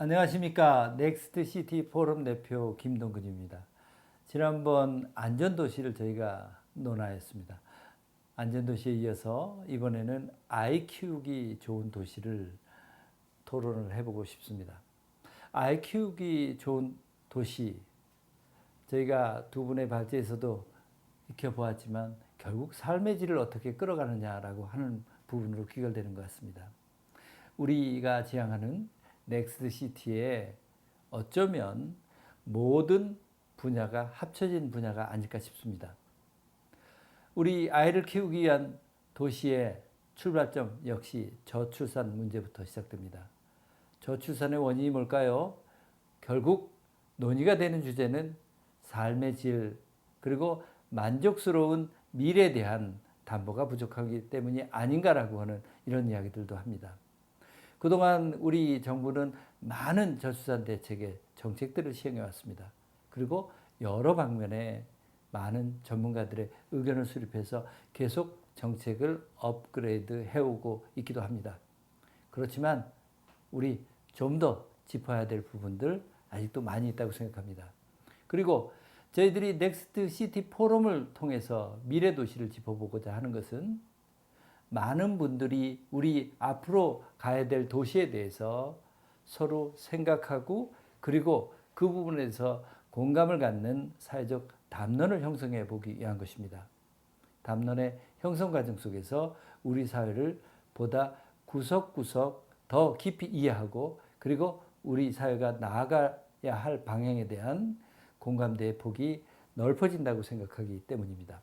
안녕하십니까. 넥스트 시티 포럼 대표 김동근입니다. 지난번 안전도시를 저희가 논하였습니다. 안전도시에 이어서 이번에는 아이 키우기 좋은 도시를 토론을 해보고 싶습니다. 아이 키우기 좋은 도시, 저희가 두 분의 발제에서도 익혀보았지만 결국 삶의 질을 어떻게 끌어가느냐라고 하는 부분으로 귀결되는 것 같습니다. 우리가 지향하는 넥스트 시티에 어쩌면 모든 분야가 합쳐진 분야가 아닐까 싶습니다. 우리 아이를 키우기 위한 도시의 출발점 역시 저출산 문제부터 시작됩니다. 저출산의 원인이 뭘까요? 결국 논의가 되는 주제는 삶의 질, 그리고 만족스러운 미래에 대한 담보가 부족하기 때문이 아닌가라고 하는 이런 이야기들도 합니다. 그동안 우리 정부는 많은 저출산 대책의 정책들을 시행해 왔습니다. 그리고 여러 방면에 많은 전문가들의 의견을 수립해서 계속 정책을 업그레이드 해오고 있기도 합니다. 그렇지만 우리 좀 더 짚어야 될 부분들 아직도 많이 있다고 생각합니다. 그리고 저희들이 넥스트 시티 포럼을 통해서 미래 도시를 짚어보고자 하는 것은 많은 분들이 우리 앞으로 가야 될 도시에 대해서 서로 생각하고 그리고 그 부분에서 공감을 갖는 사회적 담론을 형성해 보기 위한 것입니다. 담론의 형성 과정 속에서 우리 사회를 보다 구석구석 더 깊이 이해하고 그리고 우리 사회가 나아가야 할 방향에 대한 공감대의 폭이 넓어진다고 생각하기 때문입니다.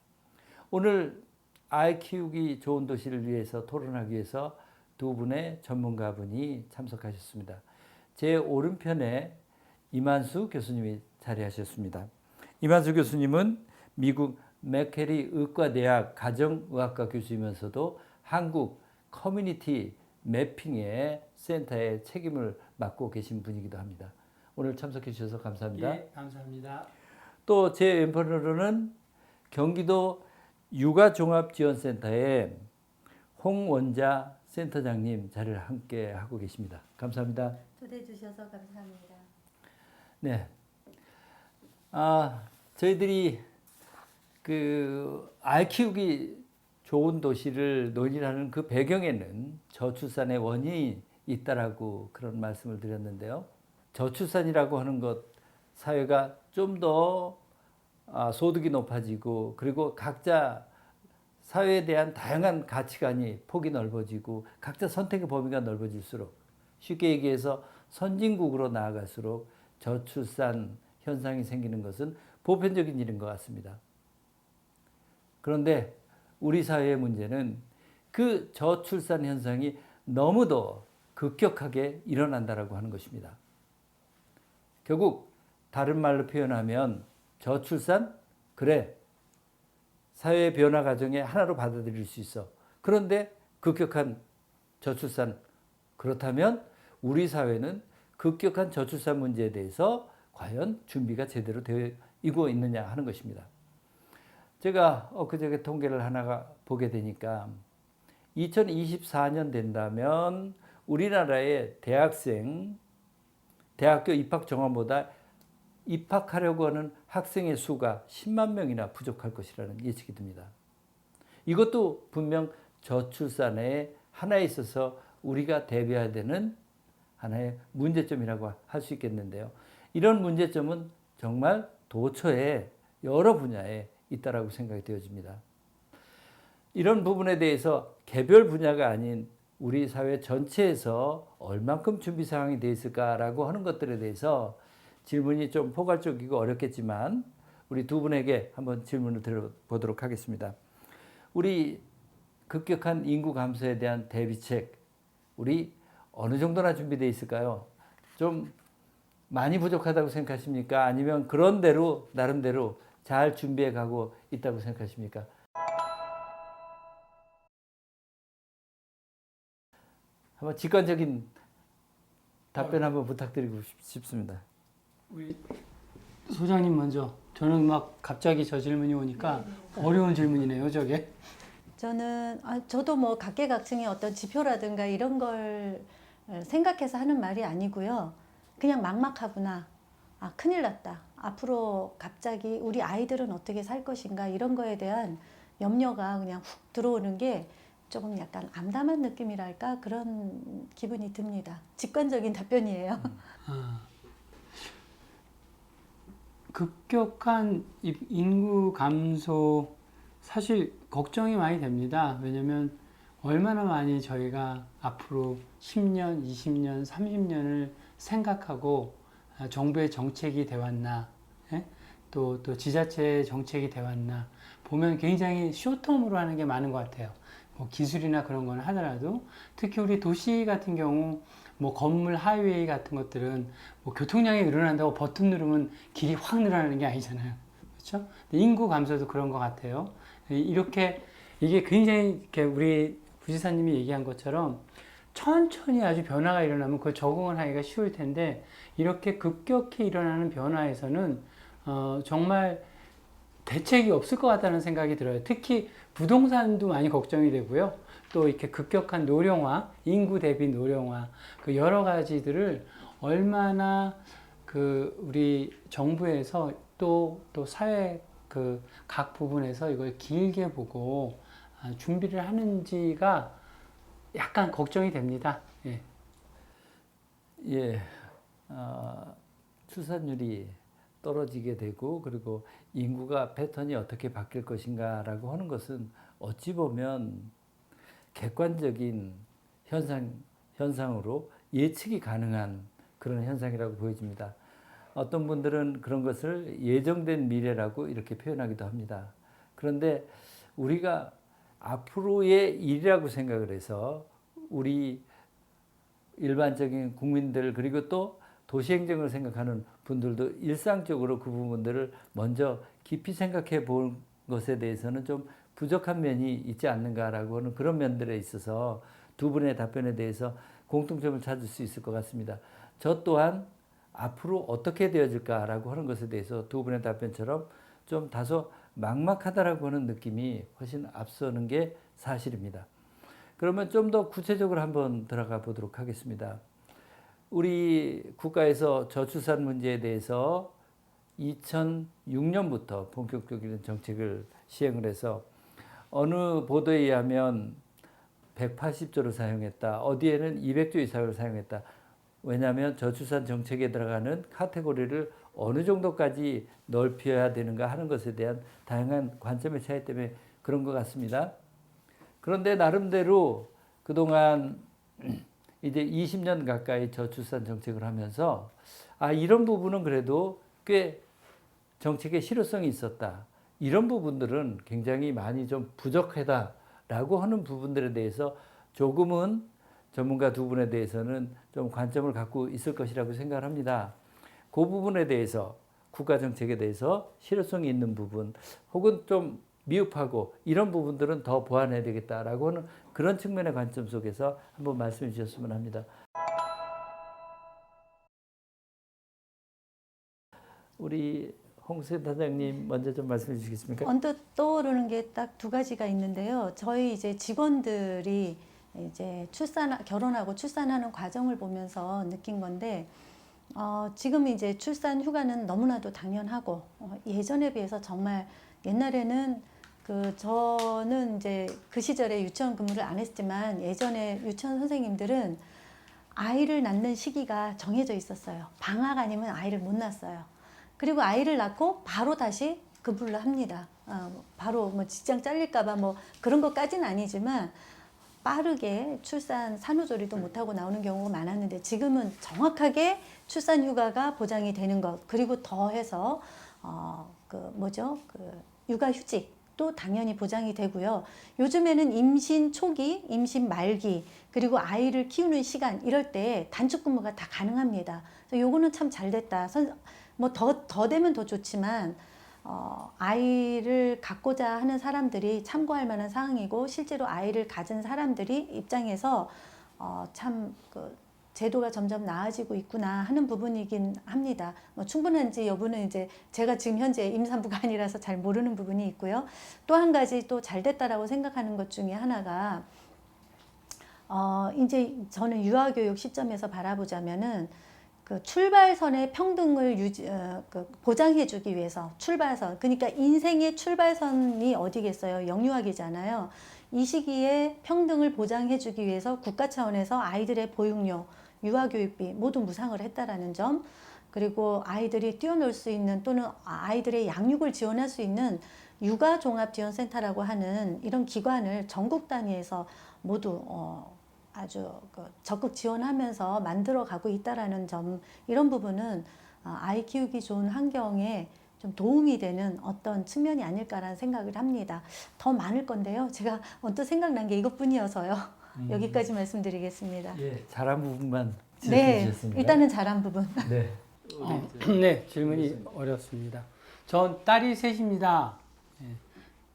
오늘 아이 키우기 좋은 도시를 위해서 토론하기 위해서 두 분의 전문가분이 참석하셨습니다. 제 오른편에 이만수 교수님이 자리하셨습니다. 이만수 교수님은 미국 맥캐리 의과대학 가정의학과 교수이면서도 한국 커뮤니티 매핑의 센터의 책임을 맡고 계신 분이기도 합니다. 오늘 참석해 주셔서 감사합니다. 예, 감사합니다. 또 제 왼편으로는 경기도 육아종합지원센터의 홍원자 센터장님 자리를 함께 하고 계십니다. 감사합니다. 초대해 주셔서 감사합니다. 네. 저희들이 아이 키우기 좋은 도시를 논의하는 그 배경에는 저출산의 원인이 있다라고 그런 말씀을 드렸는데요. 저출산이라고 하는 것, 사회가 좀 더 소득이 높아지고 그리고 각자 사회에 대한 다양한 가치관이 폭이 넓어지고 각자 선택의 범위가 넓어질수록 쉽게 얘기해서 선진국으로 나아갈수록 저출산 현상이 생기는 것은 보편적인 일인 것 같습니다. 그런데 우리 사회의 문제는 그 저출산 현상이 너무도 급격하게 일어난다라고 하는 것입니다. 결국 다른 말로 표현하면 저출산? 그래. 사회의 변화 과정의 하나로 받아들일 수 있어. 그런데 급격한 저출산. 그렇다면 우리 사회는 급격한 저출산 문제에 대해서 과연 준비가 제대로 되고 있느냐 하는 것입니다. 제가 엊그저께 통계를 하나 보게 되니까 2024년 된다면 우리나라의 대학교 입학 정원보다 입학하려고 하는 학생의 수가 10만 명이나 부족할 것이라는 예측이 듭니다. 이것도 분명 저출산의 하나에 있어서 우리가 대비해야 되는 하나의 문제점이라고 할 수 있겠는데요. 이런 문제점은 정말 도처에 여러 분야에 있다라고 생각이 되어집니다. 이런 부분에 대해서 개별 분야가 아닌 우리 사회 전체에서 얼만큼 준비 상황이 되어 있을까라고 하는 것들에 대해서 질문이 좀 포괄적이고 어렵겠지만 우리 두 분에게 한번 질문을 드려보도록 하겠습니다. 우리 급격한 인구 감소에 대한 대비책, 우리 어느 정도나 준비되어 있을까요? 좀 많이 부족하다고 생각하십니까? 아니면 그런 대로 나름대로 잘 준비해 가고 있다고 생각하십니까? 한번 직관적인 답변 한번 부탁드리고 싶습니다. 우리 소장님 먼저. 저는 막 갑자기 저 질문이 오니까 어려운 질문이네요, 저게. 저도 뭐 각계각층의 어떤 지표라든가 이런 걸 생각해서 하는 말이 아니고요. 그냥 막막하구나. 아, 큰일 났다. 앞으로 갑자기 우리 아이들은 어떻게 살 것인가 이런 거에 대한 염려가 그냥 훅 들어오는 게 조금 약간 암담한 느낌이랄까 그런 기분이 듭니다. 직관적인 답변이에요. 급격한 인구 감소 사실 걱정이 많이 됩니다. 왜냐면 얼마나 많이 저희가 앞으로 10년, 20년, 30년을 생각하고 정부의 정책이 되었나, 예? 또 지자체의 정책이 되었나 보면 굉장히 쇼텀으로 하는 게 많은 것 같아요. 뭐 기술이나 그런 건 하더라도 특히 우리 도시 같은 경우 뭐 건물 하이웨이 같은 것들은 뭐 교통량이 늘어난다고 버튼 누르면 길이 확 늘어나는 게 아니잖아요. 그렇죠? 인구 감소도 그런 것 같아요. 이렇게 이게 굉장히 이렇게 우리 부지사님이 얘기한 것처럼 천천히 아주 변화가 일어나면 그걸 적응을 하기가 쉬울 텐데 이렇게 급격히 일어나는 변화에서는 정말 대책이 없을 것 같다는 생각이 들어요. 특히 부동산도 많이 걱정이 되고요. 또 이렇게 급격한 노령화, 인구 대비 노령화, 그 여러 가지들을 얼마나 그 우리 정부에서 또 사회 그 각 부분에서 이걸 길게 보고 준비를 하는지가 약간 걱정이 됩니다. 예. 예, 출산율이 떨어지게 되고 그리고 인구가 패턴이 어떻게 바뀔 것인가라고 하는 것은 어찌 보면 객관적인 현상으로 예측이 가능한 그런 현상이라고 보여집니다. 어떤 분들은 그런 것을 예정된 미래라고 이렇게 표현하기도 합니다. 그런데 우리가 앞으로의 일이라고 생각을 해서 우리 일반적인 국민들 그리고 또 도시행정을 생각하는 분들도 일상적으로 그 부분들을 먼저 깊이 생각해 본 것에 대해서는 좀 부족한 면이 있지 않는가라고 하는 그런 면들에 있어서 두 분의 답변에 대해서 공통점을 찾을 수 있을 것 같습니다. 저 또한 앞으로 어떻게 되어질까라고 하는 것에 대해서 두 분의 답변처럼 좀 다소 막막하다라고 하는 느낌이 훨씬 앞서는 게 사실입니다. 그러면 좀 더 구체적으로 한번 들어가 보도록 하겠습니다. 우리 국가에서 저출산 문제에 대해서 2006년부터 본격적인 정책을 시행을 해서 어느 보도에 의하면 180조를 사용했다. 어디에는 200조 이상을 사용했다. 왜냐하면 저출산 정책에 들어가는 카테고리를 어느 정도까지 넓혀야 되는가 하는 것에 대한 다양한 관점의 차이 때문에 그런 것 같습니다. 그런데 나름대로 그동안 이제 20년 가까이 저출산 정책을 하면서 이런 부분은 그래도 꽤 정책의 실효성이 있었다. 이런 부분들은 굉장히 많이 좀 부족하다라고 하는 부분들에 대해서 조금은 전문가 두 분에 대해서는 좀 관점을 갖고 있을 것이라고 생각을 합니다. 그 부분에 대해서 국가 정책에 대해서 실효성이 있는 부분 혹은 좀 미흡하고 이런 부분들은 더 보완해야 되겠다라고 하는 그런 측면의 관점 속에서 한번 말씀해 주셨으면 합니다. 우리 홍 센터장님 먼저 좀 말씀해 주시겠습니까? 언뜻 떠오르는 게 딱 두 가지가 있는데요. 저희 이제 직원들이 이제 결혼하고 출산하는 과정을 보면서 느낀 건데, 지금 이제 출산 휴가는 너무나도 당연하고, 예전에 비해서 정말 옛날에는 저는 이제 그 시절에 유치원 근무를 안 했지만 예전에 유치원 선생님들은 아이를 낳는 시기가 정해져 있었어요. 방학 아니면 아이를 못 낳았어요. 그리고 아이를 낳고 바로 다시 급물을 합니다. 바로 뭐 직장 잘릴까봐 뭐 그런 것까지는 아니지만 빠르게 출산 산후조리도 못하고 나오는 경우가 많았는데 지금은 정확하게 출산 휴가가 보장이 되는 것 그리고 더해서 육아휴직도 당연히 보장이 되고요. 요즘에는 임신 초기, 임신 말기 그리고 아이를 키우는 시간 이럴 때 단축 근무가 다 가능합니다. 그래서 요거는 참 잘 됐다. 뭐 더 되면 더 좋지만 아이를 갖고자 하는 사람들이 참고할 만한 사항이고 실제로 아이를 가진 사람들이 입장에서 참 제도가 점점 나아지고 있구나 하는 부분이긴 합니다. 뭐 충분한지 여부는 이제 제가 지금 현재 임산부가 아니라서 잘 모르는 부분이 있고요. 또 한 가지 또 잘 됐다라고 생각하는 것 중에 하나가 이제 저는 유아교육 시점에서 바라보자면은 그 출발선의 평등을 보장해주기 위해서 출발선, 그러니까 인생의 출발선이 어디겠어요? 영유아기잖아요. 이 시기에 평등을 보장해주기 위해서 국가 차원에서 아이들의 보육료, 유아교육비 모두 무상을 했다라는 점, 그리고 아이들이 뛰어놀 수 있는 또는 아이들의 양육을 지원할 수 있는 육아종합지원센터라고 하는 이런 기관을 전국 단위에서 모두 아주 적극 지원하면서 만들어 가고 있다라는 점, 이런 부분은 아이 키우기 좋은 환경에 좀 도움이 되는 어떤 측면이 아닐까라는 생각을 합니다. 더 많을 건데요. 제가 언뜻 생각난 게 이것뿐이어서요. 여기까지 말씀드리겠습니다. 예, 잘한 부분만 네, 지적해 주셨습니다. 일단은 잘한 부분. 네. 네, 질문이 어렵습니다. 전 딸이 셋입니다. 예.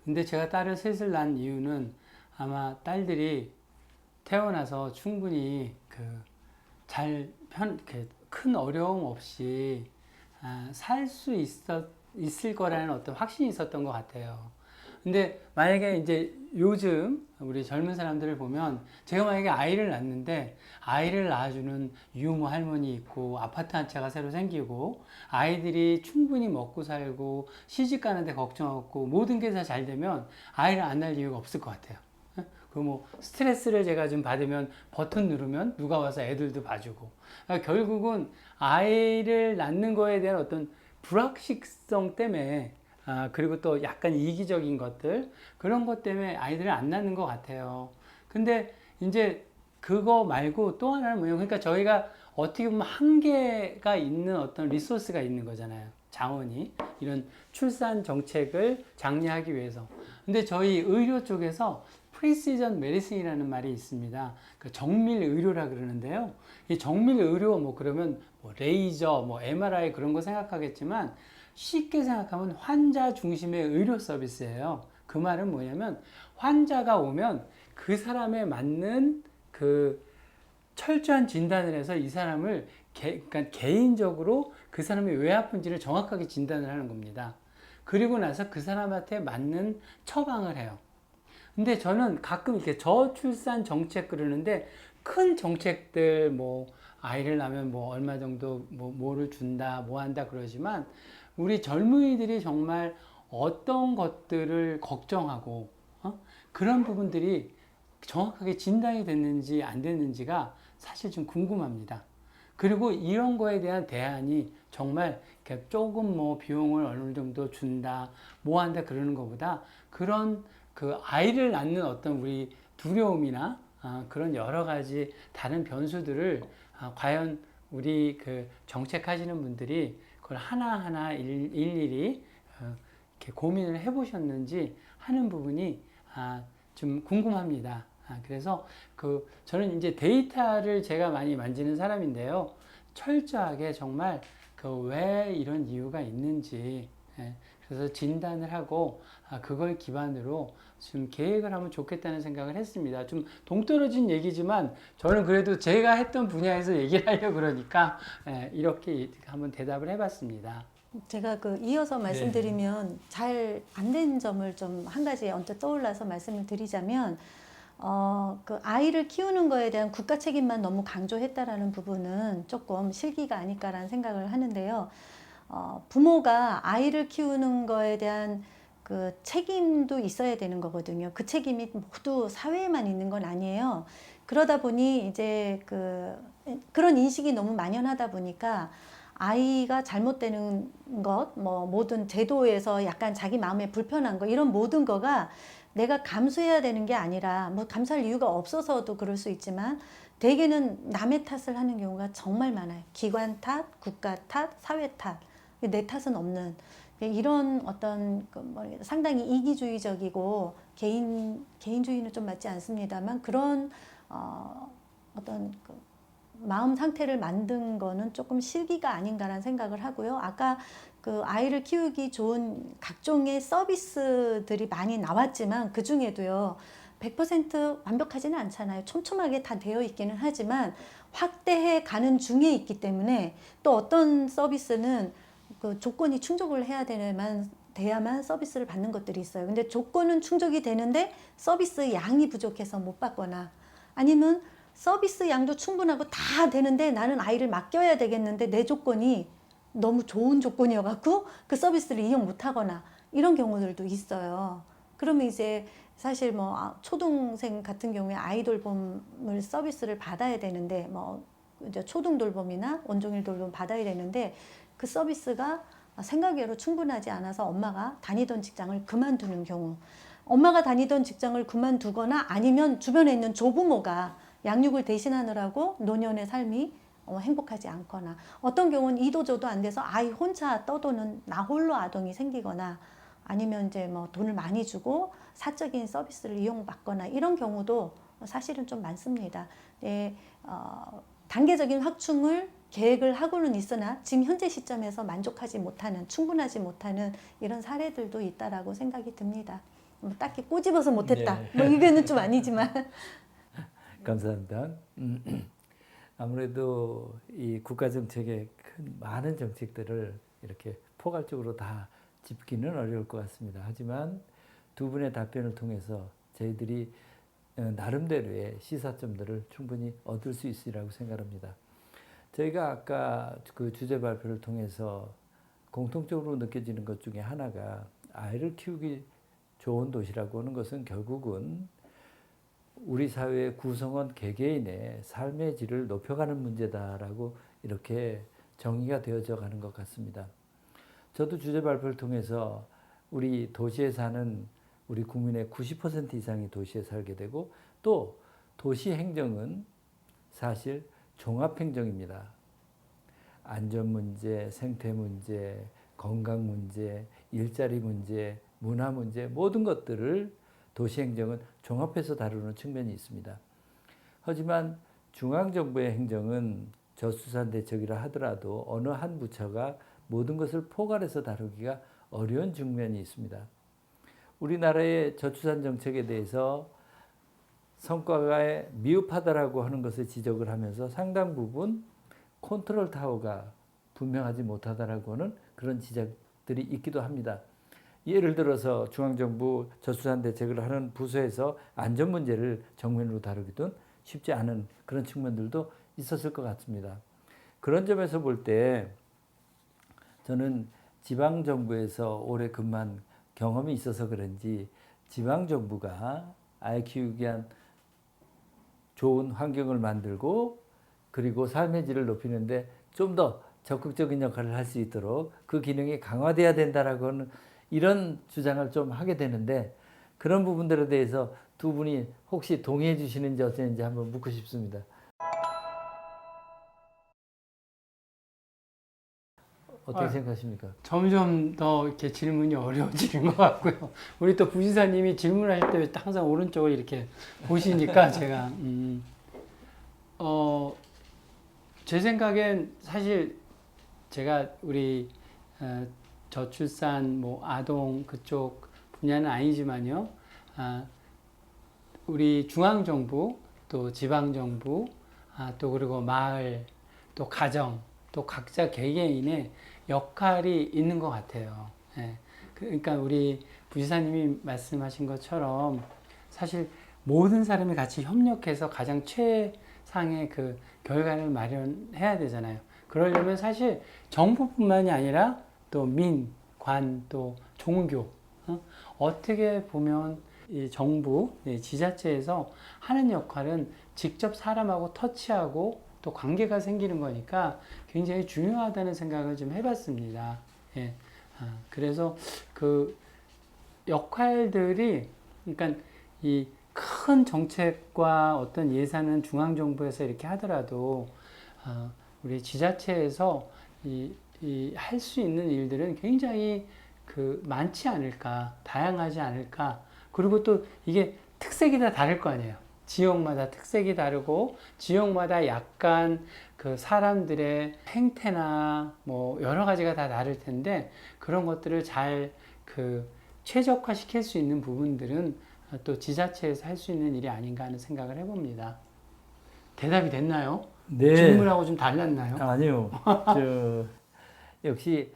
근데 제가 딸을 셋을 낳은 이유는 아마 딸들이 태어나서 충분히 큰 어려움 없이 살 수 있을 거라는 어떤 확신이 있었던 것 같아요. 근데 만약에 이제 요즘 우리 젊은 사람들을 보면, 제가 만약에 아이를 낳는데 아이를 낳아주는 유모 할머니 있고 아파트 한 채가 새로 생기고 아이들이 충분히 먹고 살고 시집 가는데 걱정 없고 모든 게 다 잘 되면 아이를 안 낳을 이유가 없을 것 같아요. 그 뭐 스트레스를 제가 좀 받으면 버튼 누르면 누가 와서 애들도 봐주고, 그러니까 결국은 아이를 낳는 거에 대한 어떤 불확실성 때문에, 그리고 또 약간 이기적인 것들, 그런 것 때문에 아이들을 안 낳는 것 같아요. 근데 이제 그거 말고 또 하나는 뭐냐면, 그러니까 저희가 어떻게 보면 한계가 있는 어떤 리소스가 있는 거잖아요. 자원이. 이런 출산 정책을 장려하기 위해서. 근데 저희 의료 쪽에서 프리시전 메디슨이라는 말이 있습니다. 그 정밀 의료라 그러는데요. 이 정밀 의료 뭐 그러면 뭐 레이저, 뭐 MRI 그런 거 생각하겠지만, 쉽게 생각하면 환자 중심의 의료 서비스예요. 그 말은 뭐냐면, 환자가 오면 그 사람에 맞는 그 철저한 진단을 해서 이 사람을 그러니까 개인적으로 그 사람이 왜 아픈지를 정확하게 진단을 하는 겁니다. 그리고 나서 그 사람한테 맞는 처방을 해요. 근데 저는 가끔 이렇게 저출산 정책 그러는데, 큰 정책들 뭐 아이를 낳으면 뭐 얼마 정도 뭐를 준다 뭐 한다 그러지만, 우리 젊은이들이 정말 어떤 것들을 걱정하고 그런 부분들이 정확하게 진단이 됐는지 안 됐는지가 사실 좀 궁금합니다. 그리고 이런 거에 대한 대안이 정말 조금 뭐 비용을 어느 정도 준다 뭐 한다 그러는 것보다, 그런 그 아이를 낳는 어떤 우리 두려움이나 그런 여러 가지 다른 변수들을 과연 우리 그 정책하시는 분들이 그걸 하나하나 일일이 이렇게 고민을 해보셨는지 하는 부분이 좀 궁금합니다. 그래서 저는 이제 데이터를 제가 많이 만지는 사람인데요. 철저하게 정말 왜 이런 이유가 있는지, 그래서 진단을 하고 그걸 기반으로 좀 계획을 하면 좋겠다는 생각을 했습니다. 좀 동떨어진 얘기지만 저는 그래도 제가 했던 분야에서 얘기를 하려고 그러니까 이렇게 한번 대답을 해봤습니다. 제가 이어서 말씀드리면 잘 안 된 점을 좀 한 가지 언뜻 떠올라서 말씀을 드리자면, 그 아이를 키우는 거에 대한 국가 책임만 너무 강조했다라는 부분은 조금 실기가 아닐까라는 생각을 하는데요. 부모가 아이를 키우는 거에 대한 그 책임도 있어야 되는 거거든요. 그 책임이 모두 사회에만 있는 건 아니에요. 그러다 보니 이제 그런 인식이 너무 만연하다 보니까 아이가 잘못되는 것, 뭐 모든 제도에서 약간 자기 마음에 불편한 거, 이런 모든 거가 내가 감수해야 되는 게 아니라, 뭐 감수할 이유가 없어서도 그럴 수 있지만 대개는 남의 탓을 하는 경우가 정말 많아요. 기관 탓, 국가 탓, 사회 탓, 내 탓은 없는 이런 어떤 상당히 이기주의적이고 개인주의는 좀 맞지 않습니다만, 그런 어떤 마음 상태를 만든 거는 조금 실기가 아닌가라는 생각을 하고요. 아까 아이를 키우기 좋은 각종의 서비스들이 많이 나왔지만 그 중에도요, 100% 완벽하지는 않잖아요. 촘촘하게 다 되어 있기는 하지만 확대해 가는 중에 있기 때문에, 또 어떤 서비스는 조건이 충족을 해야 돼야만 서비스를 받는 것들이 있어요. 근데 조건은 충족이 되는데 서비스 양이 부족해서 못 받거나, 아니면 서비스 양도 충분하고 다 되는데 나는 아이를 맡겨야 되겠는데 내 조건이 너무 좋은 조건이어갖고 그 서비스를 이용 못하거나 이런 경우들도 있어요. 그러면 이제 사실 뭐 초등생 같은 경우에 아이돌봄을 서비스를 받아야 되는데 뭐 이제 초등 돌봄이나 원종일 돌봄 받아야 되는데 그 서비스가 생각외로 충분하지 않아서 엄마가 다니던 직장을 그만두는 경우, 엄마가 다니던 직장을 그만두거나 아니면 주변에 있는 조부모가 양육을 대신하느라고 노년의 삶이 행복하지 않거나 어떤 경우는 이도저도 안 돼서 아이 혼자 떠도는 나홀로 아동이 생기거나 아니면 이제 뭐 돈을 많이 주고 사적인 서비스를 이용받거나 이런 경우도 사실은 좀 많습니다. 네, 단계적인 확충을 계획을 하고는 있으나 지금 현재 시점에서 만족하지 못하는, 충분하지 못하는 이런 사례들도 있다라고 생각이 듭니다. 뭐 딱히 꼬집어서 못했다. 네. 뭐 이거는 좀 아니지만. 감사합니다. 아무래도 이 국가 정책의 큰 많은 정책들을 이렇게 포괄적으로 다 짚기는 어려울 것 같습니다. 하지만 두 분의 답변을 통해서 저희들이 나름대로의 시사점들을 충분히 얻을 수 있으리라고 생각합니다. 저희가 아까 그 주제 발표를 통해서 공통적으로 느껴지는 것 중에 하나가 아이를 키우기 좋은 도시라고 하는 것은 결국은 우리 사회의 구성원 개개인의 삶의 질을 높여가는 문제다라고 이렇게 정의가 되어져 가는 것 같습니다. 저도 주제 발표를 통해서 우리 도시에 사는 우리 국민의 90% 이상이 도시에 살게 되고 또 도시 행정은 사실 종합행정입니다. 안전 문제, 생태 문제, 건강 문제, 일자리 문제, 문화 문제 모든 것들을 도시행정은 종합해서 다루는 측면이 있습니다. 하지만 중앙정부의 행정은 저수산대책이라 하더라도 어느 한 부처가 모든 것을 포괄해서 다루기가 어려운 측면이 있습니다. 우리나라의 저출산 정책에 대해서 성과가 미흡하다라고 하는 것을 지적을 하면서 상당 부분 컨트롤 타워가 분명하지 못하다라고 하는 그런 지적들이 있기도 합니다. 예를 들어서 중앙정부 저출산 대책을 하는 부서에서 안전 문제를 정면으로 다루기도 쉽지 않은 그런 측면들도 있었을 것 같습니다. 그런 점에서 볼 때 저는 지방정부에서 오래 근무한 경험이 있어서 그런지 지방정부가 아이 키우기 위한 좋은 환경을 만들고 그리고 삶의 질을 높이는데 좀 더 적극적인 역할을 할 수 있도록 그 기능이 강화돼야 된다라고 하는 이런 주장을 좀 하게 되는데 그런 부분들에 대해서 두 분이 혹시 동의해 주시는지 어쩌는지 한번 묻고 싶습니다. 어떻게 생각하십니까? 점점 더 이렇게 질문이 어려워지는 것 같고요. 우리 또 부지사님이 질문하실 때 항상 오른쪽을 이렇게 보시니까 제가 제 생각엔 사실 제가 우리 저출산 뭐 아동 그쪽 분야는 아니지만요. 우리 중앙정부 또 지방정부 또 그리고 마을 또 가정 또 각자 개개인의 역할이 있는 것 같아요. 예. 그러니까 우리 부지사님이 말씀하신 것처럼 사실 모든 사람이 같이 협력해서 가장 최상의 그 결과를 마련해야 되잖아요. 그러려면 사실 정부뿐만이 아니라 또 민, 관, 또 종교 어떻게 보면 이 정부, 지자체에서 하는 역할은 직접 사람하고 터치하고 또 관계가 생기는 거니까 굉장히 중요하다는 생각을 좀 해봤습니다. 예. 그래서 그 역할들이, 그러니까 이 큰 정책과 어떤 예산은 중앙정부에서 이렇게 하더라도, 우리 지자체에서 할 수 있는 일들은 굉장히 그 많지 않을까, 다양하지 않을까. 그리고 또 이게 특색이 다 다를 거 아니에요. 지역마다 특색이 다르고 지역마다 약간 그 사람들의 행태나 뭐 여러 가지가 다 다를 텐데 그런 것들을 잘 그 최적화 시킬 수 있는 부분들은 또 지자체에서 할 수 있는 일이 아닌가 하는 생각을 해봅니다. 대답이 됐나요? 네. 질문하고 좀 달랐나요? 아니요. 역시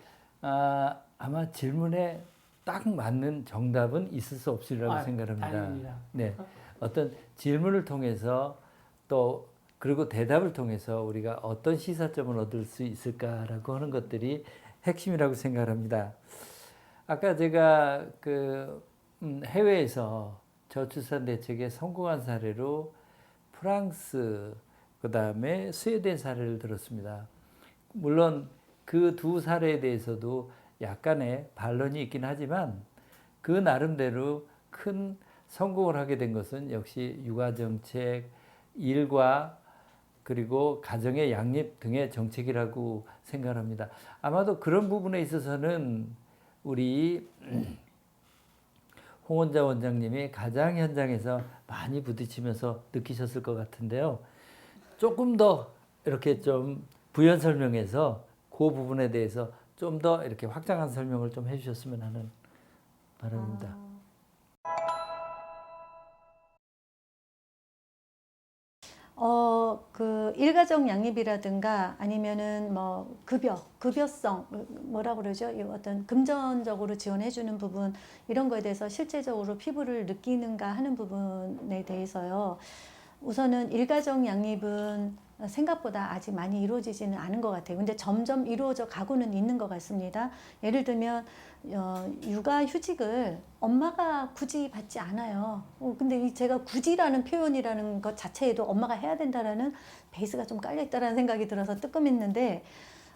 아마 질문에 딱 맞는 정답은 있을 수 없으리라고 생각합니다. 다행입니다. 네, 어떤 질문을 통해서 또 그리고 대답을 통해서 우리가 어떤 시사점을 얻을 수 있을까라고 하는 것들이 핵심이라고 생각합니다. 아까 제가 해외에서 저출산 대책에 성공한 사례로 프랑스, 그 다음에 스웨덴 사례를 들었습니다. 물론 그 두 사례에 대해서도 약간의 반론이 있긴 하지만 그 나름대로 큰 성공을 하게 된 것은 역시 육아정책, 일과 그리고 가정의 양립 등의 정책이라고 생각합니다. 아마도 그런 부분에 있어서는 우리 홍원자 원장님이 가장 현장에서 많이 부딪히면서 느끼셨을 것 같은데요. 조금 더 이렇게 좀 부연 설명해서 그 부분에 대해서 좀 더 이렇게 확장한 설명을 좀 해주셨으면 하는 바람입니다. 그 일가정 양립이라든가 아니면은 뭐 급여성 뭐라 그러죠? 이 어떤 금전적으로 지원해주는 부분 이런 거에 대해서 실제적으로 피부를 느끼는가 하는 부분에 대해서요. 우선은 일가정 양립은 생각보다 아직 많이 이루어지지는 않은 것 같아요. 근데 점점 이루어져 가고는 있는 것 같습니다. 예를 들면 육아휴직을 엄마가 굳이 받지 않아요. 근데 제가 굳이라는 표현이라는 것 자체에도 엄마가 해야 된다라는 베이스가 좀 깔려있다라는 생각이 들어서 뜨끔했는데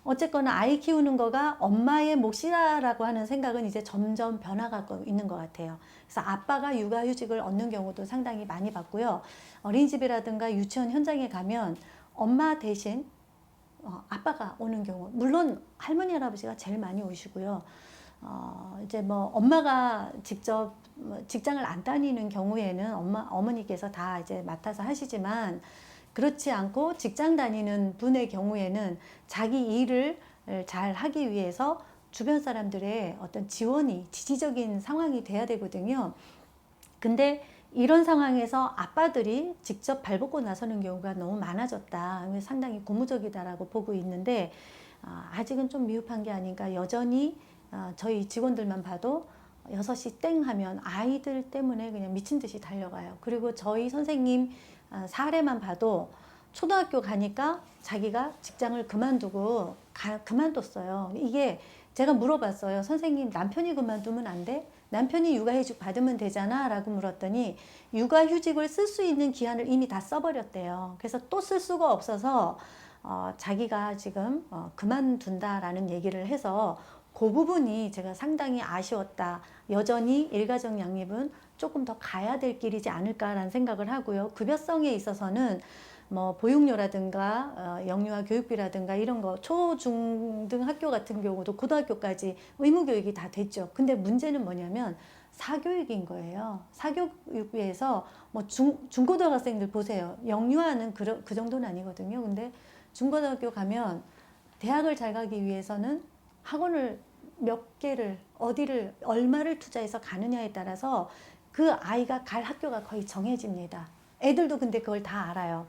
어쨌거나 아이 키우는 거가 엄마의 몫이라고 하는 생각은 이제 점점 변화가고 있는 것 같아요. 그래서 아빠가 육아휴직을 얻는 경우도 상당히 많이 봤고요. 어린이집이라든가 유치원 현장에 가면 엄마 대신 아빠가 오는 경우, 물론 할머니 할아버지가 제일 많이 오시고요. 이제 뭐 엄마가 직접 직장을 안 다니는 경우에는 어머니께서 다 이제 맡아서 하시지만 그렇지 않고 직장 다니는 분의 경우에는 자기 일을 잘 하기 위해서 주변 사람들의 어떤 지원이 지지적인 상황이 돼야 되거든요. 근데 이런 상황에서 아빠들이 직접 발벗고 나서는 경우가 너무 많아졌다. 상당히 고무적이다라고 보고 있는데 아직은 좀 미흡한 게 아닌가. 여전히 저희 직원들만 봐도 6시 땡 하면 아이들 때문에 그냥 미친 듯이 달려가요. 그리고 저희 선생님 사례만 봐도 초등학교 가니까 자기가 직장을 그만두고 그만뒀어요. 이게 제가 물어봤어요. 선생님 남편이 그만두면 안 돼? 남편이 육아휴직 받으면 되잖아 라고 물었더니 육아휴직을 쓸 수 있는 기한을 이미 다 써버렸대요. 그래서 또 쓸 수가 없어서 자기가 지금 그만둔다라는 얘기를 해서 그 부분이 제가 상당히 아쉬웠다. 여전히 일가정 양립은 조금 더 가야 될 길이지 않을까라는 생각을 하고요. 급여성에 있어서는 뭐 보육료라든가 영유아 교육비라든가 이런 거 초, 중 등 학교 같은 경우도 고등학교까지 의무교육이 다 됐죠. 근데 문제는 뭐냐면 사교육인 거예요. 사교육비에서 뭐 중고등학생들 보세요. 영유아는 그 정도는 아니거든요. 근데 중고등학교 가면 대학을 잘 가기 위해서는 학원을 몇 개를 어디를 얼마를 투자해서 가느냐에 따라서 그 아이가 갈 학교가 거의 정해집니다. 애들도 근데 그걸 다 알아요.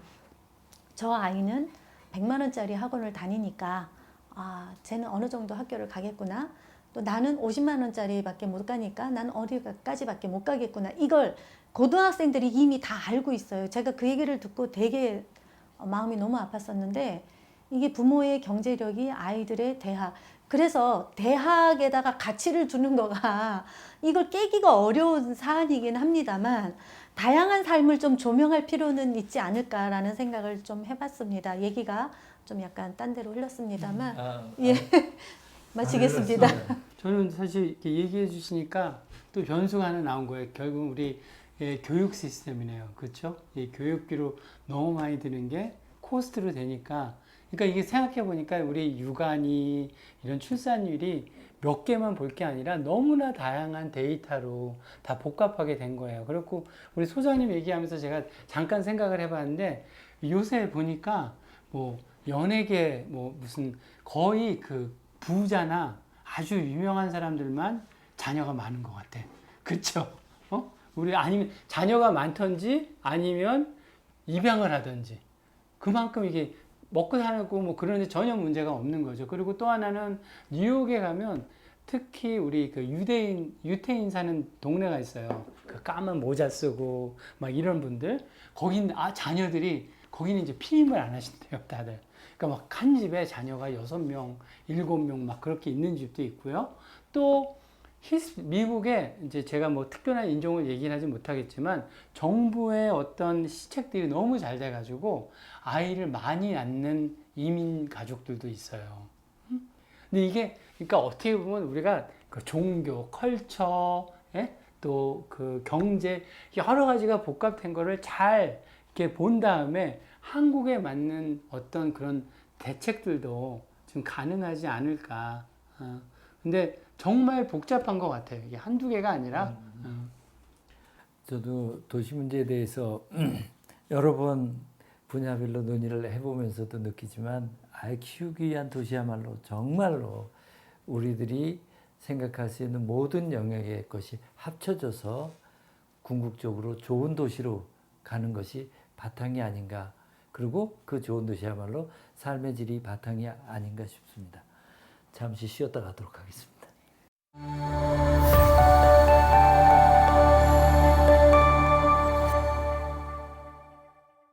저 아이는 100만 원짜리 학원을 다니니까 쟤는 어느 정도 학교를 가겠구나. 또 나는 50만 원짜리 밖에 못 가니까 난 어디까지 밖에 못 가겠구나. 이걸 고등학생들이 이미 다 알고 있어요. 제가 그 얘기를 듣고 되게 마음이 너무 아팠었는데 이게 부모의 경제력이 아이들의 대학, 그래서 대학에다가 가치를 두는 거가 이걸 깨기가 어려운 사안이긴 합니다만 다양한 삶을 좀 조명할 필요는 있지 않을까라는 생각을 좀 해봤습니다. 얘기가 좀 약간 딴 데로 흘렀습니다만 예 마치겠습니다. 저는 사실 이렇게 얘기해 주시니까 또 변수가 하나 나온 거예요. 결국 우리 교육 시스템이네요. 그렇죠? 이 교육비로 너무 많이 드는 게 코스트로 되니까, 그러니까 이게 생각해 보니까 우리 육아니 이런 출산율이 몇 개만 볼 게 아니라 너무나 다양한 데이터로 다 복합하게 된 거예요. 그렇고 우리 소장님 얘기하면서 제가 잠깐 생각을 해봤는데 요새 보니까 뭐 연예계 뭐 무슨 거의 그 부자나 아주 유명한 사람들만 자녀가 많은 것 같아. 그렇죠? 우리 아니면 자녀가 많던지 아니면 입양을 하던지 그만큼 이게 먹고 사고 뭐 그런 데 전혀 문제가 없는 거죠. 그리고 또 하나는 뉴욕에 가면 특히 우리 그 유태인 사는 동네가 있어요. 그 까만 모자 쓰고 막 이런 분들 거기 자녀들이 거기는 이제 피임을 안 하신대요, 다들. 그러니까 막 한 집에 자녀가 6명, 7명 막 그렇게 있는 집도 있고요. 또 미국에 이제 제가 뭐 특별한 인종을 얘기는 하지 못하겠지만 정부의 어떤 시책들이 너무 잘 돼가지고 아이를 많이 낳는 이민 가족들도 있어요. 근데 이게 그러니까 어떻게 보면 우리가 그 종교, 컬처, 또 그 경제 여러 가지가 복합된 거를 잘 이렇게 본 다음에 한국에 맞는 어떤 그런 대책들도 좀 가능하지 않을까. 근데 정말 복잡한 것 같아요. 이게 한두 개가 아니라. 저도 도시 문제에 대해서 여러 번 분야별로 논의를 해보면서도 느끼지만 아이 키우기 위한 도시야말로 정말로 우리들이 생각할 수 있는 모든 영역의 것이 합쳐져서 궁극적으로 좋은 도시로 가는 것이 바탕이 아닌가. 그리고 그 좋은 도시야말로 삶의 질이 바탕이 아닌가 싶습니다. 잠시 쉬었다 가도록 하겠습니다.